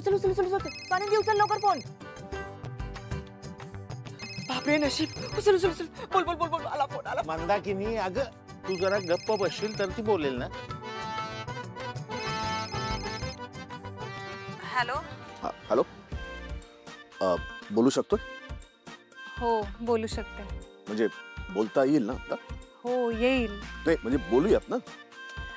उचल उचल उचल उचल स्वानंदी उचल लवकर फोन. बापरे नशीब. उचल उचल उचल. बोल बोल बोल बोल. आला फोन आला. मंदाकिनी अगं तू जरा गप्प बसशील तर ती बोलेल ना. हॅलो. हॅलो. बोलू शकतो? हो बोलू शकते. म्हणजे बोलता येईल ना आता? हो येईल. नाही म्हणजे बोलूयात ना.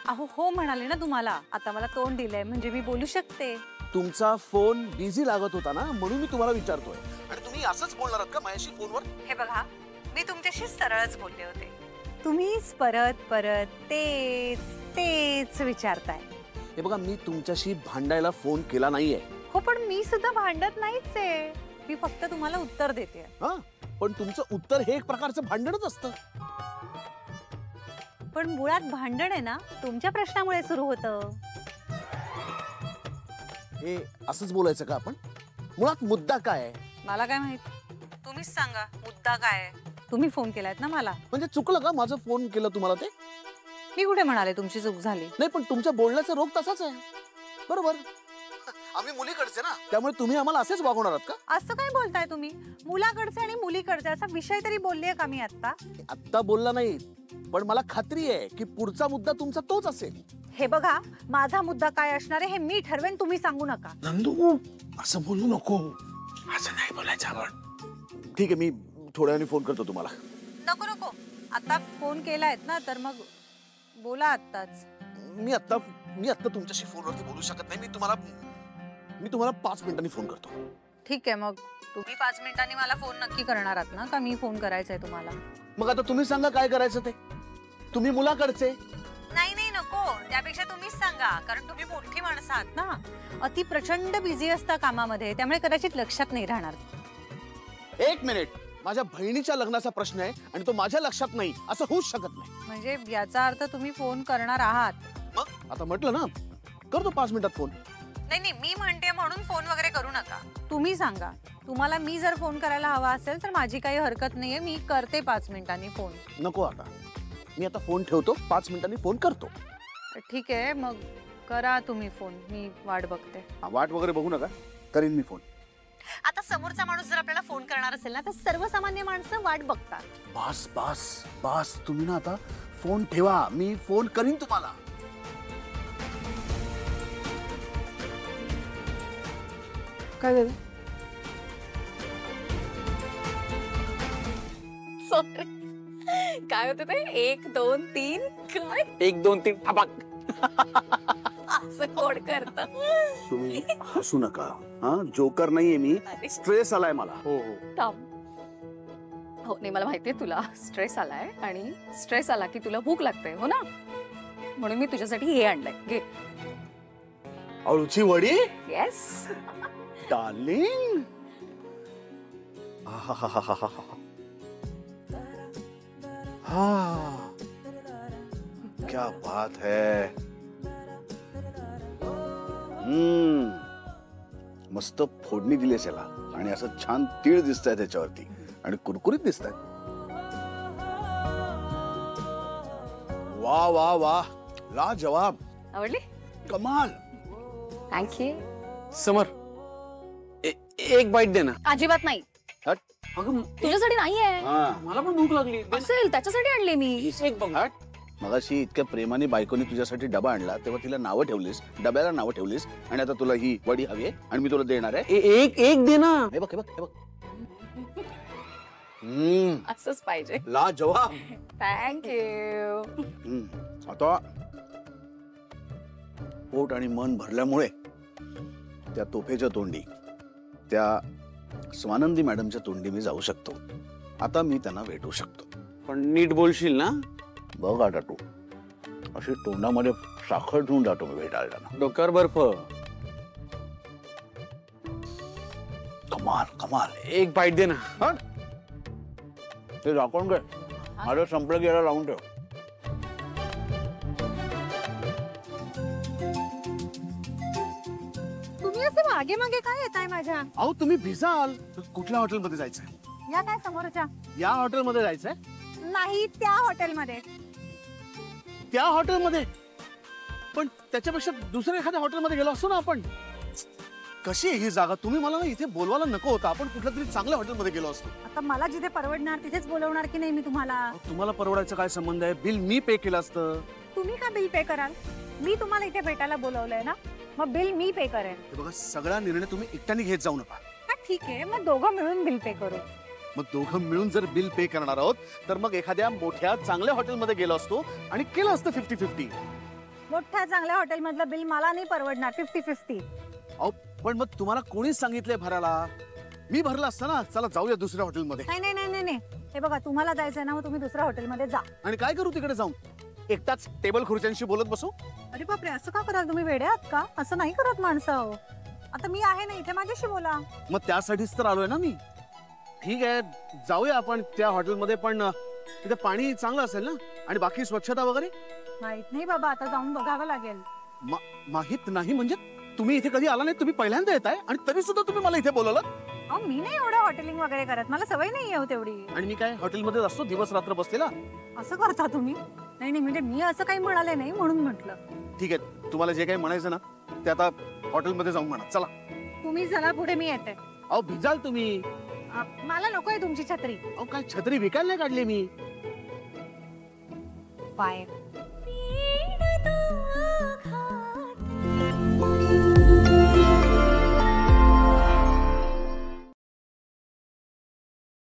अहो हो म्हणाले ना तुम्हाला. आता मला तोंड दिलंय म्हणजे मी बोलू शकते. तुमचा फोन बिझी लागत होता ना म्हणून मी तुम्हाला विचारतोय. आणि तुम्ही असंच बोलणार आहात का माझ्याशी फोनवर? हे बघा मी तुमच्याशी सरळच बोलले होते. तुम्हीच परत परत तेच तेच विचारताय. हे बघा मी तुमच्याशी भांडायला फोन केला नाहीये. हो पण मी सुद्धा भांडत नाहीच आहे. मी फक्त तुम्हाला उत्तर देते. हा पण तुमचं उत्तर हे एक प्रकारचं भांडणच असतं. पण मुळात भांडण आहे ना तुमच्या प्रश्नामुळे सुरू होतं. हे असंच बोलायचं का आपण? मुळात मुद्दा काय आहे? मला काय माहित. तुम्हीच सांगा मुद्दा काय आहे. तुम्ही फोन केलायत ना मला. म्हणजे चुकलं का माझं फोन केलं तुम्हाला ते? मी कुठे म्हणाले तुमची चूक झाली. नाही पण तुमच्या बोलण्याचा रोग तसाच आहे. बरोबर. आम्ही मुलीकडचे ना त्यामुळे तुम्ही आम्हाला असेच वागवणार आहात का? असं काय बोलताय तुम्ही? मुलाकडचे आणि मुलीकडचे असा विषय तरी बोललीये का मी आता? आत्ता बोलला नाही पण मला खात्री आहे की पुढचा मुद्दा तुमचा तोच असेल. हे बघा माझा मुद्दा काय असणार आहे हे मी ठरवेन. तुम्ही सांगू नका. नंदू असं बोलू नको. असं नाही बोलायचं आपण. ठीक आहे मी थोड्या वेळाने फोन करतो तुम्हाला. नको नको आता फोन केलायत ना तर मग बोला आत्ताच. मी आत्ता तुमच्याशी फोनवरती बोलू शकत नाही. मी तुम्हाला 5 मिनिटांनी फोन करतो. ठीक आहे मग तुम्ही 5 मिनिटांनी मला फोन नक्की करणार आहात ना का मी फोन करायचा आहे तुम्हाला? मग आता तुम्ही सांगा काय करायचं ते. तुम्ही मुलाकडचे. नाही नाही नको. त्यापेक्षा तुम्हीच सांगा कारण तुम्ही मोठी माणसं आहात ना. अति प्रचंड बिझी असता कामामध्ये त्यामुळे कदाचित लक्षात नाही राहणार. 1 मिनिट. माझ्या बहिणीच्या लग्नाचा प्रश्न आहे आणि तो माझ्या लक्षात नाही असं होऊच शकत नाही. म्हणजे याचा अर्थ तुम्ही फोन करणार आहात. मग आता म्हटलं ना करतो 5 मिनिटात फोन. नाही नाही मी म्हणते म्हणून फोन वगैरे करू नका. तुम्ही सांगा. तुम्हाला मी जर फोन करायला हवा असेल तर माझी काही हरकत नाहीये. मी करते 5 मिनिटांनी फोन. नको आता. मी आता फोन ठेवतो 5 मिनिटांनी फोन करतो. ठीक आहे मग करा तुम्ही फोन. मी वाट बघते. वाट वगैरे बघू नका. करीन मी फोन. आता समोरचा माणूस जर आपल्याला फोन करणार असेल ना तर सर्वसामान्य माणसं वाट बघतात. बस बस बस तुम्ही ना आता फोन ठेवा. मी फोन करीन तुम्हाला. काय झालं? काय होतं ते 1 2 3 काय 1 2 3 ठपाक. असं कोड करत. तुम्ही हसू नका. हा जोकर नाहीये मी. स्ट्रेस आलाय मला. हो हो. हो नाही मला माहितीये तुला स्ट्रेस आलाय आणि स्ट्रेस आला की तुला भूक लागते हो ना म्हणून मी तुझ्यासाठी हे आणलंय. घे. अळूची वडी. Yes darling. हाँ क्या बात है. मस्त फोडणी दिली त्याला आणि असं छान तीळ दिसतंय त्याच्यावरती आणि कुरकुरीत दिसतंय. वा वा वा लाजवाब. आवडली. कमाल. थँक्यू. समर एक बाईट दे ना. अजिबात नाही. हट. अगं तुझ्यासाठी नाहीये. मला पण भूक लागली. असेल त्याच्यासाठी आणले मी. एक बघ. हट. मगाशी इतक्या प्रेमाने बायकोने तुझ्यासाठी डबा आणला तेव्हा तिला नावं ठेवलीस. डब्याला नावं ठेवलीस आणि आता तुला ही वडी हवी आहे आणि मी तुला देणार आहे. एक दे ना. हे बघ हे बघ हे बघ. असंच पाहिजे. लाजवाब. थँक्यू. आता पोट आणि मन भरल्यामुळे त्या तोफेच्या तोंडी त्या स्वानंदी मॅडमच्या तोंडी मी जाऊ शकतो. आता मी त्यांना भेटू शकतो. पण नीट बोलशील ना. बघ आता तू अशी तोंडामध्ये साखर ठेवून जातो मी भेटायला ना. डोक्यावर बर्फ. कमाल कमाल. एक बाईट दे ना. ते दाखवून घे. माझं संपलं की याला लावून ठेव. तुम्ही असे मागे मागे काय येताय माझ्या? अहो तुम्ही भिजाल. कुठल्या हॉटेलमध्ये जायचंय? या काय समोरच्या? या हॉटेलमध्ये जायचंय? नाही त्या हॉटेलमध्ये. त्या हॉटेलमध्ये? पण त्याच्यापेक्षा दुसऱ्या एखाद्या हॉटेलमध्ये गेलो असतो ना आपण. कशी आहे ही जागा? तुम्ही मला ना इथे बोलवायला नको होता. आपण कुठल्या तरी चांगल्या हॉटेलमध्ये गेलो असतो. आता मला जिथे परवडणार तिथेच बोलवणार की नाही मी तुम्हाला? अहो, तुम्हाला परवडायचा काय संबंध आहे? बिल मी पे केलं असतं. तुम्ही का बिल पे कराल? मी तुम्हाला इथे भेटायला बोलवलंय ना, मग बिल मी पे करेन. हे बघा, सगळा निर्णय तुम्ही एकट्याने घेत जाऊ नका. हा, ठीक आहे, मग दोघं मिळून बिल पे करू. मग दोघं मिळून जर बिल पे करणार आहोत तर मग एखाद्या मोठ्या चांगल्या हॉटेलमध्ये गेलो असतो आणि केलं असतं 50-50. मोठ्या चांगल्या हॉटेल मधलं बिल मला नाही परवडणार 50-50. अहो, पण मग तुम्हाला कोणीच सांगितलंय भरायला? मी भरला असतं ना. चला जाऊया दुसऱ्या हॉटेलमध्ये. नाही नाही नाही नाही, हे बघा, तुम्हाला जायचंय ना, मग तुम्ही दुसऱ्या हॉटेलमध्ये जा. आणि काय करू तिकडे जाऊन? एकटाच टेबल खुर्च्यांशी बोलत बसू? अरे बापरे, असं का कराल तुम्ही? वेडे आहात का? असं नाही करत माणसं हो. आता मी आहे ना इथे, माझ्याशी बोला. मग त्यासाठीच तर आलोय ना मी. ठीक आहे, जाऊया आपण त्या हॉटेलमध्ये, पण तिथे पाणी चांगलं असेल ना आणि बाकी स्वच्छता वगैरे? माहित नाही बाबा, आता जाऊन बघावं लागेल. माहित नाही म्हणजे? तुम्ही इथे कधी आला नाही, तुम्ही पहिल्यांदा येताय आणि तरी सुद्धा तुम्ही मला इथे बोलवलं? अहो, मी नाही एवढं हॉटेलिंग वगैरे करत, मला सवय नाही आहे तेवढी. आणि मी काय हॉटेलमध्येच असतो दिवस रात्र बसलेला? असं करता तुम्ही? नाही नाही, म्हणजे मी असं काही म्हणाले नाही म्हणून म्हटलं. ठीक आहे, तुम्हाला जे काही म्हणायचं ना ते आता हॉटेलमध्ये जाऊन म्हणा. चला. तुम्ही चला पुढे, मी येते. अहो, भिजाल तुम्ही. मला नकोय तुमची छत्री. अहो, काय छत्री विकायला नाही काढली मी. बाय.